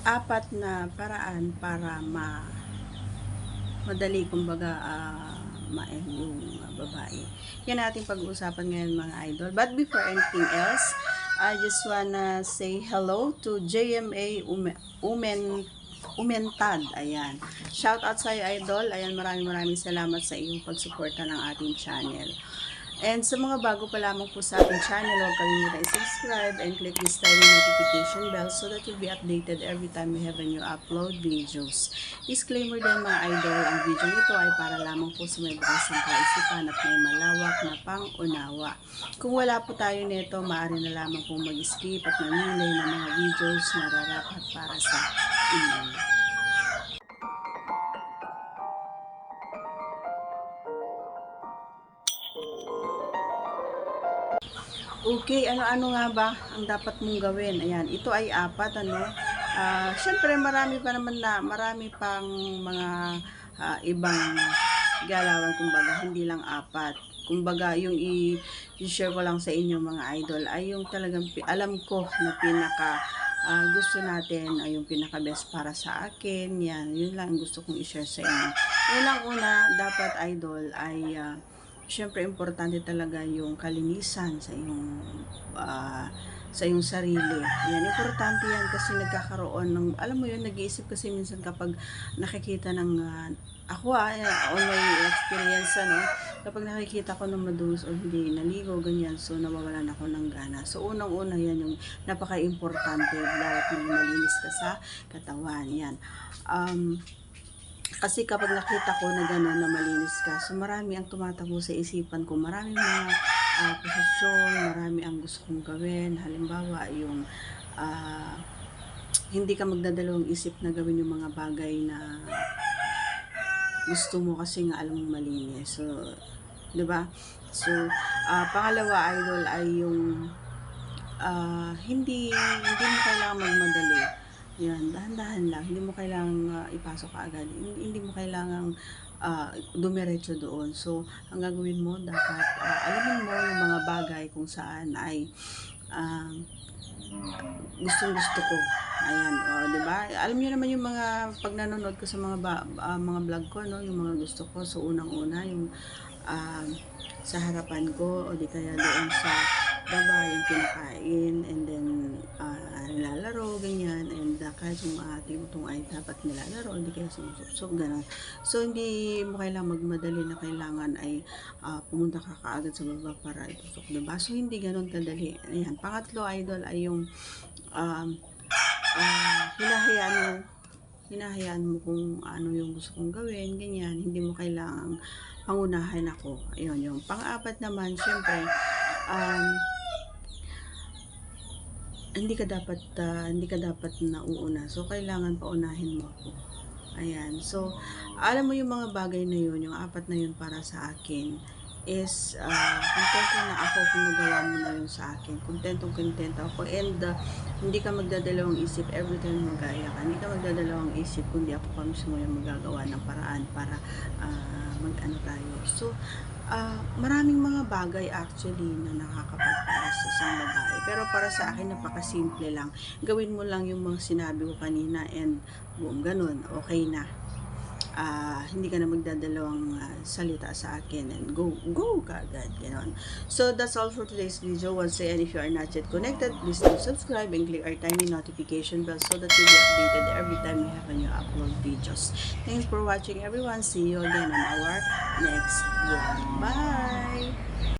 apat na paraan para madali kumbaga ma-end yung babae. Yan ating pag-uusapan ngayon mga idol. But before anything else, I just wanna say hello to JMA Umentad. Ayan. Shout out sa iyo, idol. Ayan, maraming salamat sa iyong pagsuporta ng ating channel. And sa mga bago pa lamang po sa ating channel, huwag kalimutan i-subscribe and click this tiny notification bell so that you'll be updated every time we have a new upload videos. Disclaimer din mga idol, ang video ito ay para lamang po sa may bakasang kaisipan at may malawak na pang-unawa. Kung wala po tayo nito, maaari na lamang po mag-skip at mamili ng mga videos na rarapat para sa inyo. Okay, ano-ano nga ba ang dapat mong gawin? Ayan, ito ay apat, ano? Syempre, marami pang mga ibang galawan, kumbaga, hindi lang apat. Kumbaga, yung i-share ko lang sa inyo mga idol ay yung talagang alam ko na pinaka gusto natin ay yung pinaka best para sa akin. Yan, yun lang ang gusto kong i-share sa inyo. Unang-una, dapat idol ay syempre importante talaga yung kalinisan sa iyong sarili. Yan, importante yan kasi nagkakaroon ng, alam mo yun, nag-iisip kasi minsan kapag nakikita ng, ako on my experience, ano, kapag nakikita ko ng madulas o hindi naligo, ganyan, so nawawalan ako ng gana. So unang-una yan yung napaka-importante, dapat malinis ka sa katawan. Yan. Kasi kapag nakita ko na gano'n na malinis ka, so marami ang tumatakbo sa isipan ko, maraming mga posisyon, marami ang gusto kong gawin. Halimbawa, yung hindi ka magdadalawang isip na gawin yung mga bagay na gusto mo kasi nga alam mong malinis. So, 'di ba? So, pangalawa idol ay yung hindi mo kailangan magmadali. Yan, dahan-dahan lang. Hindi mo kailangang ipasok agad. Hindi mo kailangang dumiretso doon. So, ang gagawin mo, dapat alamin mo yung mga bagay kung saan ay gustong-gusto ko. Ayan, di ba? Alam niyo naman yung mga pag nanonood ko sa mga vlog ko, no, yung mga gusto ko. So, unang-una, yung sa harapan ko o di kaya doon sa baba yung kinakain and then nilalaro, ganyan, and kahit yung ating utong ay dapat nilalaro, hindi kaya sinusupsok, gano'n. So, hindi mo kailangan magmadali na kailangan ay pumunta ka kaagad sa baba para itusok, diba? So, hindi gano'n kadali. Ayan. Pangatlo, idol, ay yung hinahayaan mo kung ano yung gusto kong gawin, ganyan. Hindi mo kailangang pangunahan ako. Ayun, yung pang-apat naman, syempre, hindi ka dapat nauuna. So, kailangan paunahin mo ako. Ayan. So, alam mo yung mga bagay na yun, yung apat na yun para sa akin, is kontento na ako kung nagawa mo na yun sa akin. Kontento ako. And hindi ka magdadalawang isip every time magaya ka. Hindi ka magdadalawang isip kundi ako pa mismo yung magagawa ng paraan para mag-ano tayo. So, maraming mga bagay actually na nakakapagpara sa isang babae. Pero para sa akin, napakasimple lang. Gawin mo lang yung mga sinabi ko kanina and boom, ganun, okay na. Hindi ka na magdadalawang salita sa akin and go kaagad, gano'n. So, that's all for today's video. Once again, if you are not yet connected, please do subscribe and click our tiny notification bell so that you'll be updated every time we have a new upload videos. Thanks for watching, everyone. See you again on our next vlog. Bye!